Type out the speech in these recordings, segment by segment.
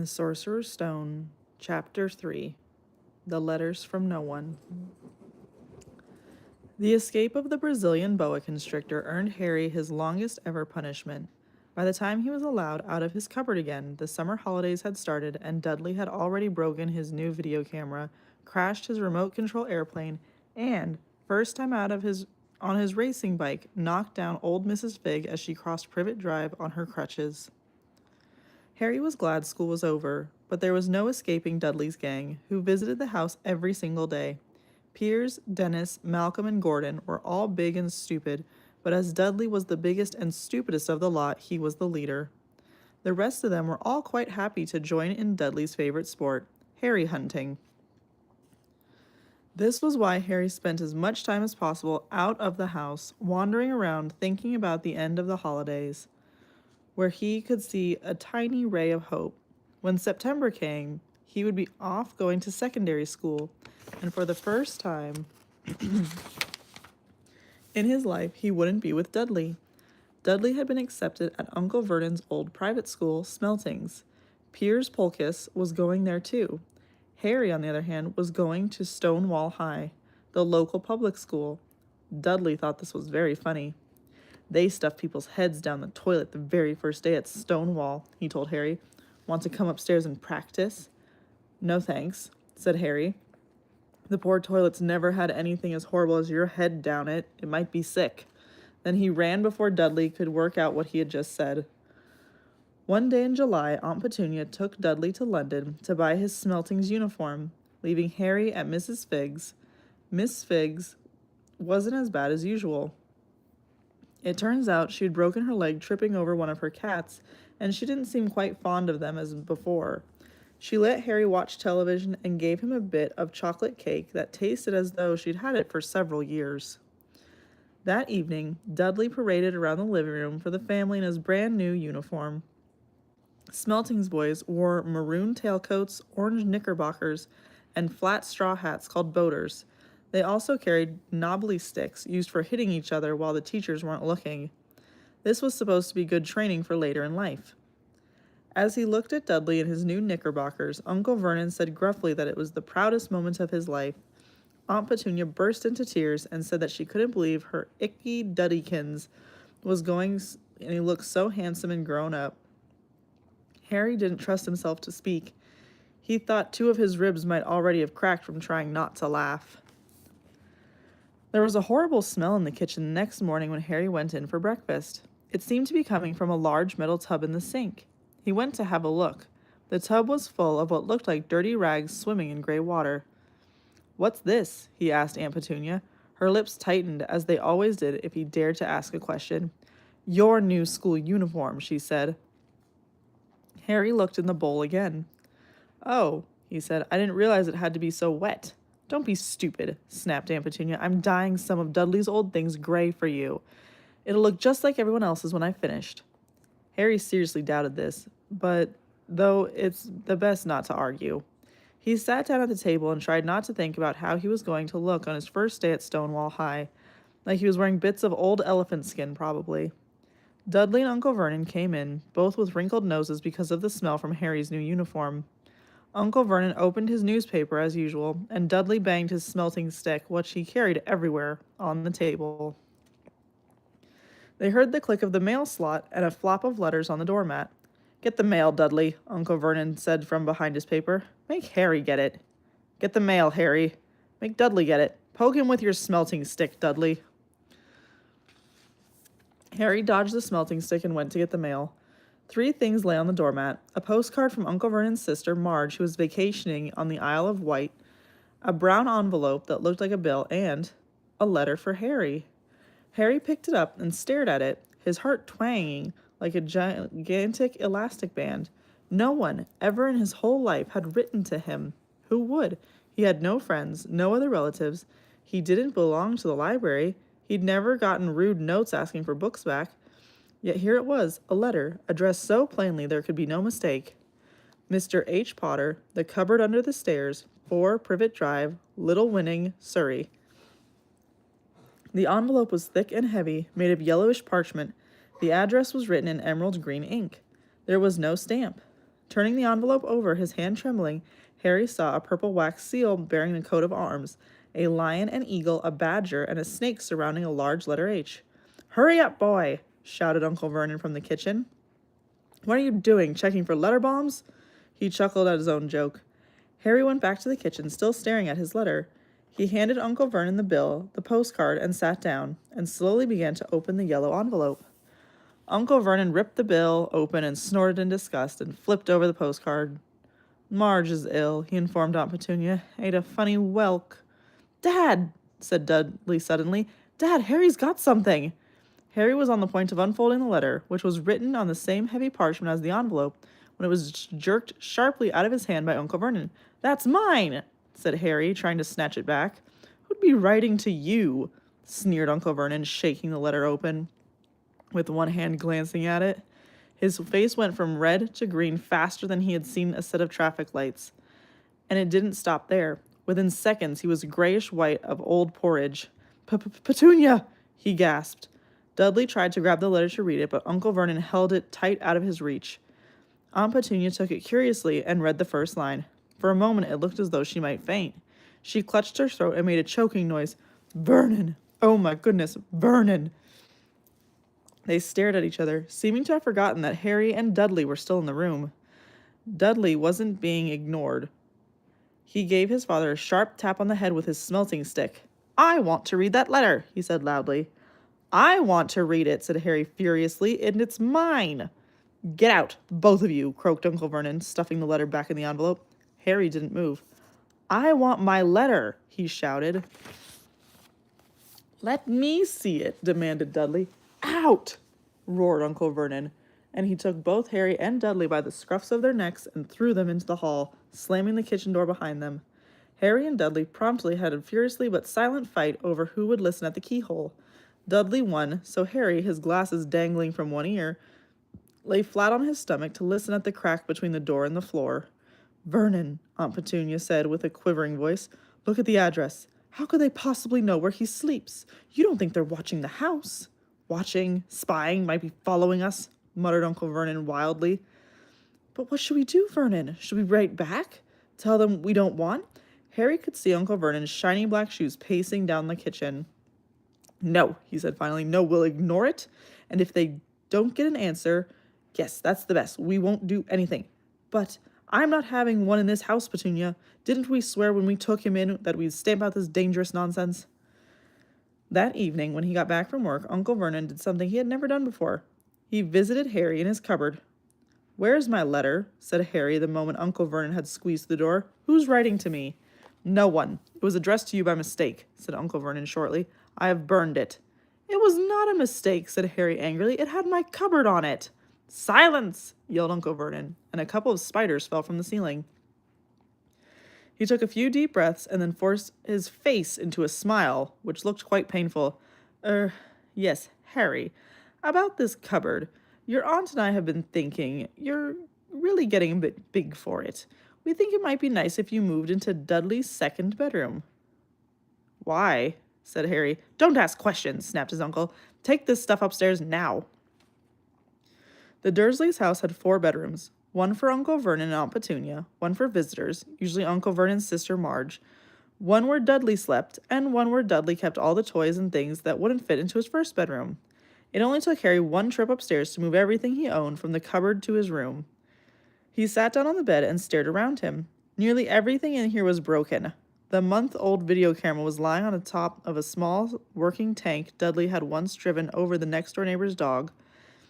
Sorcerer's Stone, Chapter 3 The Letters from No One. The escape of the Brazilian boa constrictor earned Harry his longest ever punishment. By the time he was allowed out of his cupboard again, the summer holidays had started, and Dudley had already broken his new video camera, crashed his remote control airplane, and, first time out of on his racing bike, knocked down old Mrs. Figg as she crossed Privet Drive on her crutches. Harry was glad school was over, but there was no escaping Dudley's gang, who visited the house every single day. Piers, Dennis, Malcolm, and Gordon were all big and stupid, but as Dudley was the biggest and stupidest of the lot, he was the leader. The rest of them were all quite happy to join in Dudley's favorite sport, Harry hunting. This was why Harry spent as much time as possible out of the house, wandering around thinking about the end of the holidays, where he could see a tiny ray of hope. When September came, he would be off going to secondary school, and for the first time in his life, he wouldn't be with Dudley. Dudley had been accepted at Uncle Vernon's old private school, Smeltings. Piers Polkiss was going there too. Harry, on the other hand, was going to Stonewall High, the local public school. Dudley thought this was very funny. They stuffed people's heads down the toilet the very first day at Stonewall, he told Harry. Want to come upstairs and practice? No thanks, said Harry. The poor toilets never had anything as horrible as your head down it. It might be sick. Then he ran before Dudley could work out what he had just said. One day in July, Aunt Petunia took Dudley to London to buy his Smeltings uniform, leaving Harry at Mrs. Figg's. Miss Figg's wasn't as bad as usual. It turns out she'd broken her leg tripping over one of her cats, and she didn't seem quite fond of them as before. She let Harry watch television and gave him a bit of chocolate cake that tasted as though she'd had it for several years. That evening, Dudley paraded around the living room for the family in his brand new uniform. Smeltings boys wore maroon tailcoats, orange knickerbockers, and flat straw hats called boaters. They also carried knobbly sticks used for hitting each other while the teachers weren't looking. This was supposed to be good training for later in life. As he looked at Dudley in his new knickerbockers, Uncle Vernon said gruffly that it was the proudest moment of his life. Aunt Petunia burst into tears and said that she couldn't believe her icky Duddykins was going, and he looked so handsome and grown up. Harry didn't trust himself to speak. He thought 2 of his ribs might already have cracked from trying not to laugh. There was a horrible smell in the kitchen the next morning when Harry went in for breakfast. It seemed to be coming from a large metal tub in the sink. He went to have a look. The tub was full of what looked like dirty rags swimming in gray water. "What's this?" he asked Aunt Petunia. Her lips tightened, as they always did if he dared to ask a question. "Your new school uniform," she said. Harry looked in the bowl again. "Oh," he said, "I didn't realize it had to be so wet." "Don't be stupid," snapped Aunt Petunia. "I'm dyeing some of Dudley's old things gray for you. It'll look just like everyone else's when I've finished." Harry seriously doubted this, but though it's the best not to argue. He sat down at the table and tried not to think about how he was going to look on his first day at Stonewall High, like he was wearing bits of old elephant skin probably. Dudley and Uncle Vernon came in, both with wrinkled noses because of the smell from Harry's new uniform. Uncle Vernon opened his newspaper as usual, and Dudley banged his smelting stick, which he carried everywhere, on the table. They heard the click of the mail slot and a flop of letters on the doormat. "Get the mail, Dudley," Uncle Vernon said from behind his paper. "Make Harry get it." "Get the mail, Harry." "Make Dudley get it." "Poke him with your smelting stick, Dudley." Harry dodged the smelting stick and went to get the mail. 3 things lay on the doormat: a postcard from Uncle Vernon's sister, Marge, who was vacationing on the Isle of Wight, a brown envelope that looked like a bill, and a letter for Harry. Harry picked it up and stared at it, his heart twanging like a gigantic elastic band. No one, ever in his whole life, had written to him. Who would? He had no friends, no other relatives. He didn't belong to the library. He'd never gotten rude notes asking for books back. Yet here it was, a letter, addressed so plainly there could be no mistake. Mr. H. Potter, The Cupboard Under the Stairs, 4 Privet Drive, Little Winning, Surrey. The envelope was thick and heavy, made of yellowish parchment. The address was written in emerald green ink. There was no stamp. Turning the envelope over, his hand trembling, Harry saw a purple wax seal bearing a coat of arms, a lion, an eagle, a badger, and a snake surrounding a large letter H. "Hurry up, boy!" shouted Uncle Vernon from the kitchen. "What are you doing, checking for letter bombs?" He chuckled at his own joke. Harry went back to the kitchen, still staring at his letter. He handed Uncle Vernon the bill, the postcard, and sat down, and slowly began to open the yellow envelope. Uncle Vernon ripped the bill open and snorted in disgust and flipped over the postcard. "Marge is ill," he informed Aunt Petunia. "Ate a funny whelk." "Dad!" said Dudley suddenly. "Dad, Harry's got something!" Harry was on the point of unfolding the letter, which was written on the same heavy parchment as the envelope, when it was jerked sharply out of his hand by Uncle Vernon. "That's mine!" said Harry, trying to snatch it back. "Who'd be writing to you?" sneered Uncle Vernon, shaking the letter open, with one hand glancing at it. His face went from red to green faster than he had seen a set of traffic lights. And it didn't stop there. Within seconds, he was grayish-white of old porridge. "Petunia!" he gasped. Dudley tried to grab the letter to read it, but Uncle Vernon held it tight out of his reach. Aunt Petunia took it curiously and read the first line. For a moment, it looked as though she might faint. She clutched her throat and made a choking noise. "Vernon! Oh my goodness, Vernon!" They stared at each other, seeming to have forgotten that Harry and Dudley were still in the room. Dudley wasn't being ignored. He gave his father a sharp tap on the head with his smelting stick. "I want to read that letter," he said loudly. "I want to read it," said Harry furiously, "and it's mine." "Get out, both of you," croaked Uncle Vernon, stuffing the letter back in the envelope. Harry didn't move. "I want my letter," he shouted. "Let me see it," demanded Dudley. "Out!" roared Uncle Vernon, and he took both Harry and Dudley by the scruffs of their necks and threw them into the hall, slamming the kitchen door behind them. Harry and Dudley promptly had a furiously but silent fight over who would listen at the keyhole. Dudley won, so Harry, his glasses dangling from one ear, lay flat on his stomach to listen at the crack between the door and the floor. "Vernon," Aunt Petunia said with a quivering voice, "look at the address. How could they possibly know where he sleeps? You don't think they're watching the house?" "Watching, spying, might be following us," muttered Uncle Vernon wildly. "But what should we do, Vernon? Should we write back? Tell them we don't want?" Harry could see Uncle Vernon's shiny black shoes pacing down the kitchen. "No," he said finally. "No, we'll ignore it. And if they don't get an answer, yes, that's the best. We won't do anything. But I'm not having one in this house, Petunia. Didn't we swear when we took him in that we'd stamp out this dangerous nonsense?" That evening, when he got back from work, Uncle Vernon did something he had never done before. He visited Harry in his cupboard. "Where's my letter?" said Harry the moment Uncle Vernon had squeezed the door. "Who's writing to me?" "No one. It was addressed to you by mistake," said Uncle Vernon shortly. "I have burned it." "It was not a mistake," said Harry angrily. "It had my cupboard on it." "Silence!" yelled Uncle Vernon, and a couple of spiders fell from the ceiling. He took a few deep breaths and then forced his face into a smile, which looked quite painful. Yes, Harry, about this cupboard. Your aunt and I have been thinking you're really getting a bit big for it. We think it might be nice if you moved into Dudley's second bedroom." "Why?" said Harry. "Don't ask questions," snapped his uncle. "Take this stuff upstairs now." The Dursleys' house had 4 bedrooms, one for Uncle Vernon and Aunt Petunia, one for visitors, usually Uncle Vernon's sister Marge, one where Dudley slept, and one where Dudley kept all the toys and things that wouldn't fit into his first bedroom. It only took Harry one trip upstairs to move everything he owned from the cupboard to his room. He sat down on the bed and stared around him. Nearly everything in here was broken. The month-old video camera was lying on the top of a small working tank Dudley had once driven over the next-door neighbor's dog.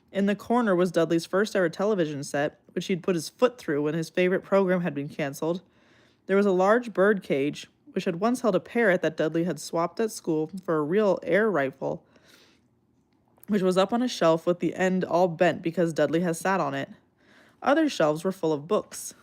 In the corner was Dudley's first-ever television set, which he'd put his foot through when his favorite program had been canceled. There was a large bird cage, which had once held a parrot that Dudley had swapped at school for a real air rifle, which was up on a shelf with the end all bent because Dudley had sat on it. Other shelves were full of books.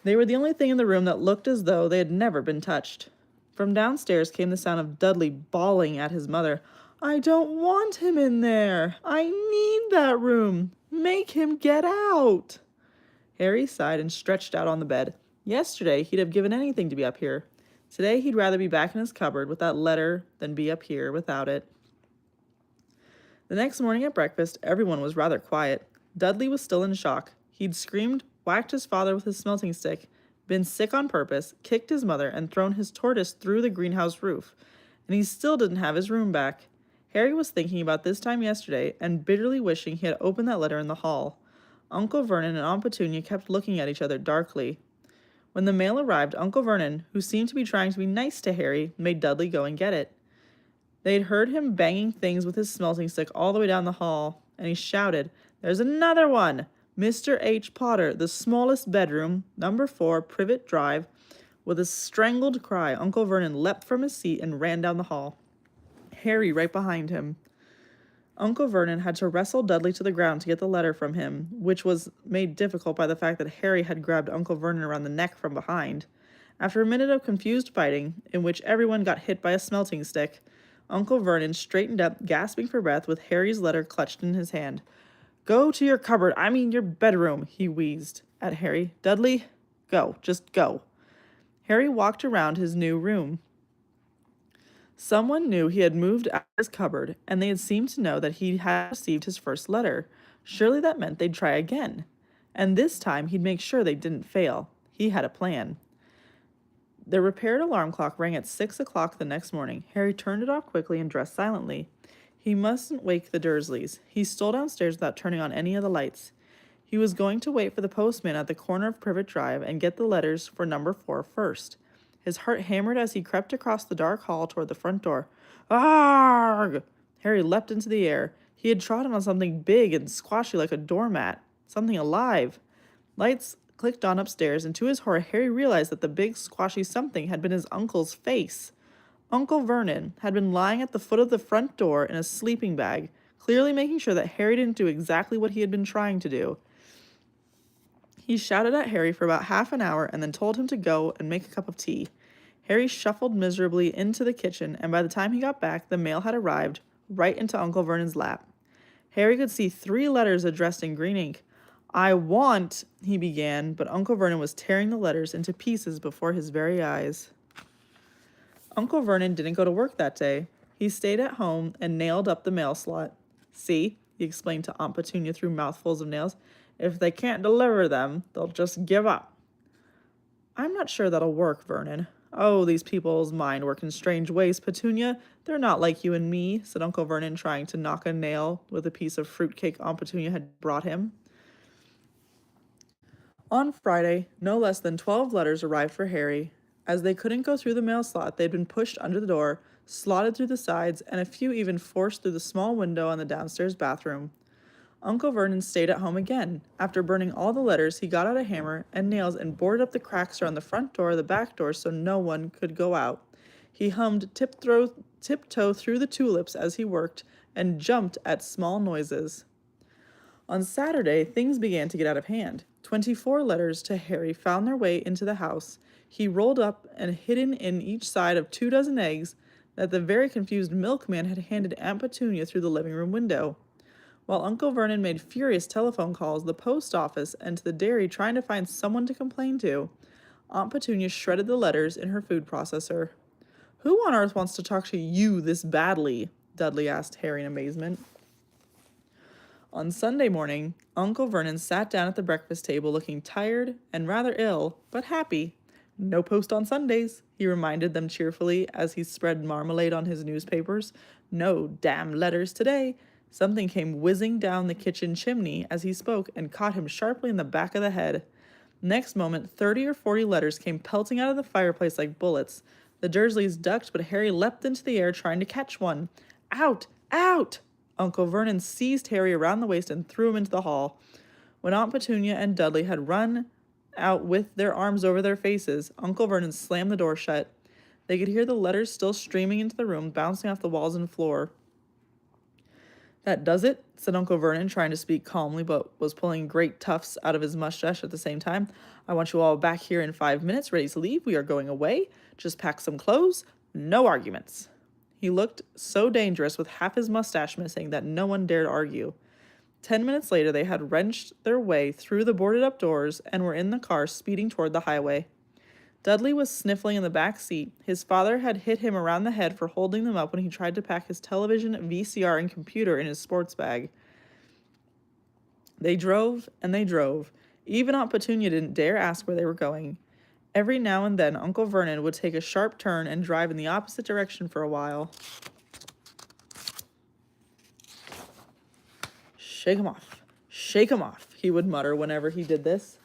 They were the only thing in the room that looked as though they had never been touched. From downstairs came the sound of Dudley bawling at his mother. "I don't want him in there. I need that room. Make him get out." Harry sighed and stretched out on the bed. Yesterday, he'd have given anything to be up here. Today, he'd rather be back in his cupboard with that letter than be up here without it. The next morning at breakfast, everyone was rather quiet. Dudley was still in shock. He'd screamed, whacked his father with his smelting stick, been sick on purpose, kicked his mother, and thrown his tortoise through the greenhouse roof. And he still didn't have his room back. Harry was thinking about this time yesterday and bitterly wishing he had opened that letter in the hall. Uncle Vernon and Aunt Petunia kept looking at each other darkly. When the mail arrived, Uncle Vernon, who seemed to be trying to be nice to Harry, made Dudley go and get it. They'd heard him banging things with his smelting stick all the way down the hall, and he shouted, "There's another one! Mr. H. Potter, the smallest bedroom, number 4, Privet Drive." With a strangled cry, Uncle Vernon leapt from his seat and ran down the hall, Harry right behind him. Uncle Vernon had to wrestle Dudley to the ground to get the letter from him, which was made difficult by the fact that Harry had grabbed Uncle Vernon around the neck from behind. After a minute of confused fighting, in which everyone got hit by a smelting stick, Uncle Vernon straightened up, gasping for breath, with Harry's letter clutched in his hand. "Go to your cupboard, I mean your bedroom," he wheezed at Harry. "Dudley, go, just go." Harry walked around his new room. Someone knew he had moved out of his cupboard, and they had seemed to know that he had received his first letter. Surely that meant they'd try again. And this time he'd make sure they didn't fail. He had a plan. The repaired alarm clock rang at 6 o'clock the next morning. Harry turned it off quickly and dressed silently. He mustn't wake the Dursleys. He stole downstairs without turning on any of the lights. He was going to wait for the postman at the corner of Privet Drive and get the letters for number 4 first. His heart hammered as he crept across the dark hall toward the front door. Arrgh! Harry leapt into the air. He had trodden on something big and squashy like a doormat. Something alive. Lights clicked on upstairs, and to his horror, Harry realized that the big squashy something had been his uncle's face. Uncle Vernon had been lying at the foot of the front door in a sleeping bag, clearly making sure that Harry didn't do exactly what he had been trying to do. He shouted at Harry for about half an hour and then told him to go and make a cup of tea. Harry shuffled miserably into the kitchen, and by the time he got back, the mail had arrived right into Uncle Vernon's lap. Harry could see 3 letters addressed in green ink. "I want," he began, but Uncle Vernon was tearing the letters into pieces before his very eyes. Uncle Vernon didn't go to work that day. He stayed at home and nailed up the mail slot. "See," he explained to Aunt Petunia through mouthfuls of nails, "if they can't deliver them, they'll just give up." "I'm not sure that'll work, Vernon." "Oh, these people's minds work in strange ways, Petunia. They're not like you and me," said Uncle Vernon, trying to knock a nail with a piece of fruitcake Aunt Petunia had brought him. On Friday, no less than 12 letters arrived for Harry. As they couldn't go through the mail slot, they'd been pushed under the door, slotted through the sides, and a few even forced through the small window in the downstairs bathroom. Uncle Vernon stayed at home again. After burning all the letters, he got out a hammer and nails and boarded up the cracks around the front door and the back door so no one could go out. He hummed tiptoe through the tulips as he worked and jumped at small noises. On Saturday, things began to get out of hand. 24 letters to Harry found their way into the house. He rolled up and hidden in each side of 2 dozen eggs that the very confused milkman had handed Aunt Petunia through the living room window. While Uncle Vernon made furious telephone calls to the post office and to the dairy trying to find someone to complain to, Aunt Petunia shredded the letters in her food processor. "Who on earth wants to talk to you this badly?" Dudley asked Harry in amazement. On Sunday morning, Uncle Vernon sat down at the breakfast table looking tired and rather ill, but happy. "No post on Sundays," he reminded them cheerfully as he spread marmalade on his newspapers. "No damn letters today." Something came whizzing down the kitchen chimney as he spoke and caught him sharply in the back of the head. Next moment, 30 or 40 letters came pelting out of the fireplace like bullets. The Dursleys ducked, but Harry leapt into the air trying to catch one. "Out! Out!" Uncle Vernon seized Harry around the waist and threw him into the hall. When Aunt Petunia and Dudley had run out with their arms over their faces, Uncle Vernon slammed the door shut. They could hear the letters still streaming into the room, bouncing off the walls and floor. "That does it," said Uncle Vernon, trying to speak calmly, but was pulling great tufts out of his mustache at the same time. "I want you all back here in 5 minutes, ready to leave. We are going away. Just pack some clothes. No arguments." He looked so dangerous with half his mustache missing that no one dared argue. 10 minutes later, they had wrenched their way through the boarded-up doors and were in the car speeding toward the highway. Dudley was sniffling in the back seat. His father had hit him around the head for holding them up when he tried to pack his television, VCR, and computer in his sports bag. They drove and they drove. Even Aunt Petunia didn't dare ask where they were going. Every now and then, Uncle Vernon would take a sharp turn and drive in the opposite direction for a while. Shake 'em off, he would mutter whenever he did this.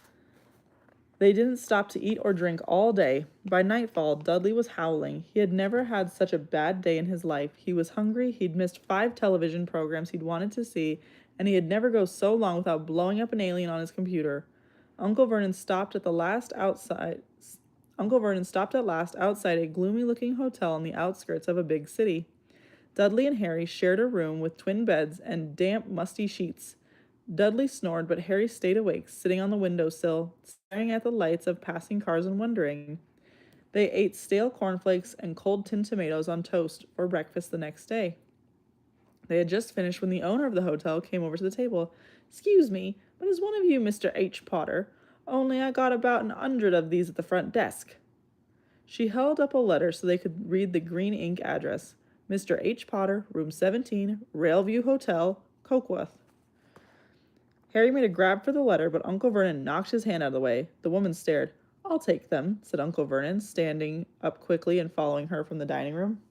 They didn't stop to eat or drink all day. By nightfall, Dudley was howling. He had never had such a bad day in his life. He was hungry, he'd missed 5 television programs he'd wanted to see, and he'd never go so long without blowing up an alien on his computer. Uncle Vernon stopped at last outside a gloomy-looking hotel on the outskirts of a big city. Dudley and Harry shared a room with twin beds and damp, musty sheets. Dudley snored, but Harry stayed awake, sitting on the windowsill, staring at the lights of passing cars and wondering. They ate stale cornflakes and cold tinned tomatoes on toast for breakfast the next day. They had just finished when the owner of the hotel came over to the table. "Excuse me, but is one of you Mr. H. Potter? Only I got about 100 of these at the front desk." She held up a letter so they could read the green ink address. Mr. H. Potter, room 17, Railview Hotel, Cokeworth. Harry made a grab for the letter, but Uncle Vernon knocked his hand out of the way. The woman stared. "I'll take them," said Uncle Vernon, standing up quickly and following her from the dining room.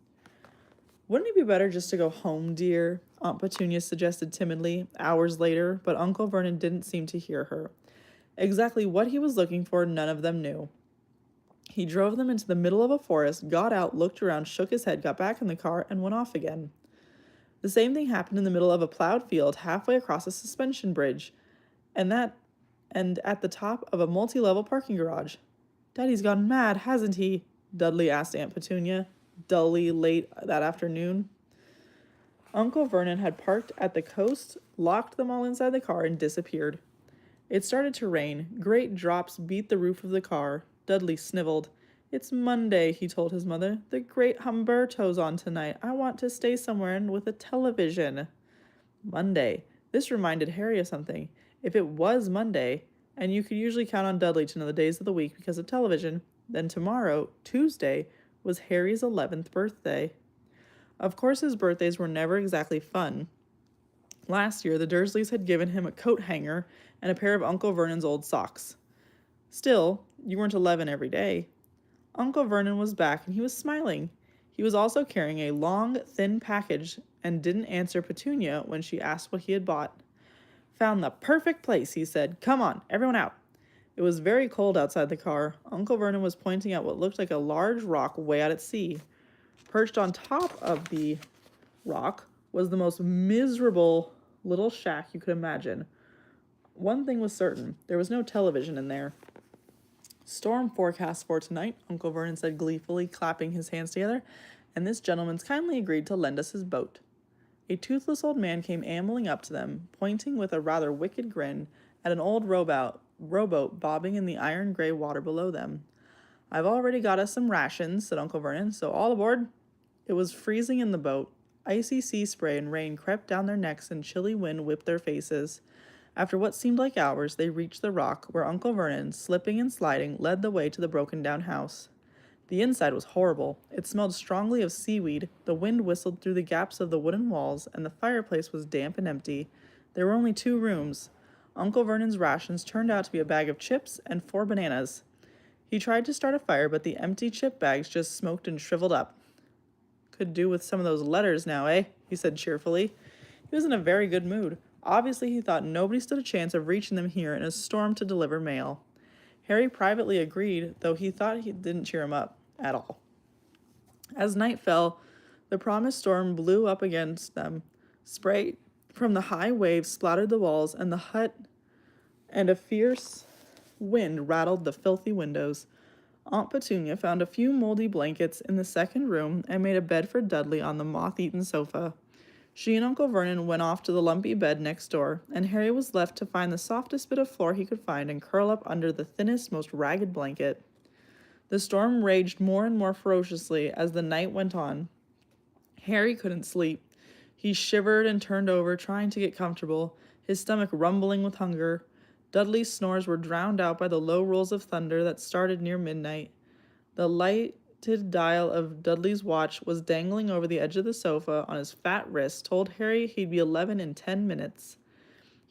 "Wouldn't it be better just to go home, dear?" Aunt Petunia suggested timidly, hours later, but Uncle Vernon didn't seem to hear her. Exactly what he was looking for, none of them knew. He drove them into the middle of a forest, got out, looked around, shook his head, got back in the car, and went off again. The same thing happened in the middle of a plowed field halfway across a suspension bridge, and at the top of a multi-level parking garage. "Daddy's gone mad, hasn't he?" Dudley asked Aunt Petunia, dully late that afternoon. Uncle Vernon had parked at the coast, locked them all inside the car, and disappeared. It started to rain. Great drops beat the roof of the car. Dudley sniveled. "It's Monday," he told his mother. "The great Humberto's on tonight. I want to stay somewhere with a television." Monday. This reminded Harry of something. If it was Monday, and you could usually count on Dudley to know the days of the week because of television, then tomorrow, Tuesday, was Harry's 11th birthday. Of course, his birthdays were never exactly fun. Last year, the Dursleys had given him a coat hanger and a pair of Uncle Vernon's old socks. Still, you weren't 11 every day. Uncle Vernon was back and he was smiling. He was also carrying a long, thin package and didn't answer Petunia when she asked what he had bought. "Found the perfect place," he said. "Come on, everyone out." It was very cold outside the car. Uncle Vernon was pointing at what looked like a large rock way out at sea. Perched on top of the rock was the most miserable little shack you could imagine. One thing was certain, there was no television in there. "Storm forecast for tonight," Uncle Vernon said gleefully, clapping his hands together, "and this gentleman's kindly agreed to lend us his boat." A toothless old man came ambling up to them, pointing with a rather wicked grin at an old rowboat bobbing in the iron-gray water below them. "I've already got us some rations," said Uncle Vernon, "so all aboard." It was freezing in the boat. Icy sea spray and rain crept down their necks and chilly wind whipped their faces. After what seemed like hours, they reached the rock, where Uncle Vernon, slipping and sliding, led the way to the broken-down house. The inside was horrible. It smelled strongly of seaweed, the wind whistled through the gaps of the wooden walls, and the fireplace was damp and empty. There were only 2 rooms. Uncle Vernon's rations turned out to be a bag of chips and 4 bananas. He tried to start a fire, but the empty chip bags just smoked and shriveled up. "Could do with some of those letters now, eh?" he said cheerfully. He was in a very good mood. Obviously, he thought nobody stood a chance of reaching them here in a storm to deliver mail. Harry privately agreed, though he thought he didn't cheer him up at all. As night fell, the promised storm blew up against them. Spray from the high waves splattered the walls and the hut, and a fierce wind rattled the filthy windows. Aunt Petunia found a few moldy blankets in the second room and made a bed for Dudley on the moth-eaten sofa. She and Uncle Vernon went off to the lumpy bed next door, and Harry was left to find the softest bit of floor he could find and curl up under the thinnest, most ragged blanket. The storm raged more and more ferociously as the night went on. Harry couldn't sleep. He shivered and turned over, trying to get comfortable, his stomach rumbling with hunger. Dudley's snores were drowned out by the low rolls of thunder that started near midnight. The lighted dial of Dudley's watch was dangling over the edge of the sofa on his fat wrist, told Harry he'd be 11 in 10 minutes.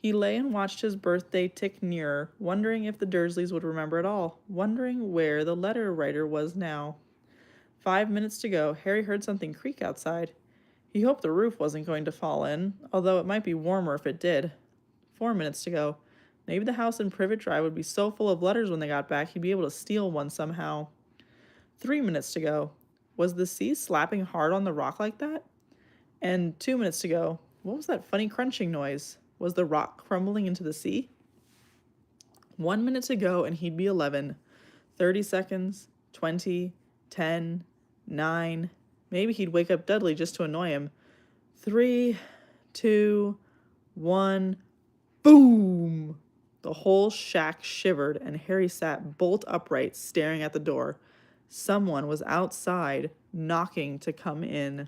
He lay and watched his birthday tick nearer, wondering if the Dursleys would remember at all, wondering where the letter writer was now. 5 minutes to go, Harry heard something creak outside. He hoped the roof wasn't going to fall in, although it might be warmer if it did. 4 minutes to go. Maybe the house in Privet Drive would be so full of letters when they got back he'd be able to steal one somehow. 3 minutes to go. Was the sea slapping hard on the rock like that? And 2 minutes to go. What was that funny crunching noise? Was the rock crumbling into the sea? 1 minute to go and he'd be 11. 30 seconds, 20, 10, 9. Maybe he'd wake up Dudley just to annoy him. 3, 2, 1. Boom! The whole shack shivered and Harry sat bolt upright, staring at the door. Someone was outside, knocking to come in.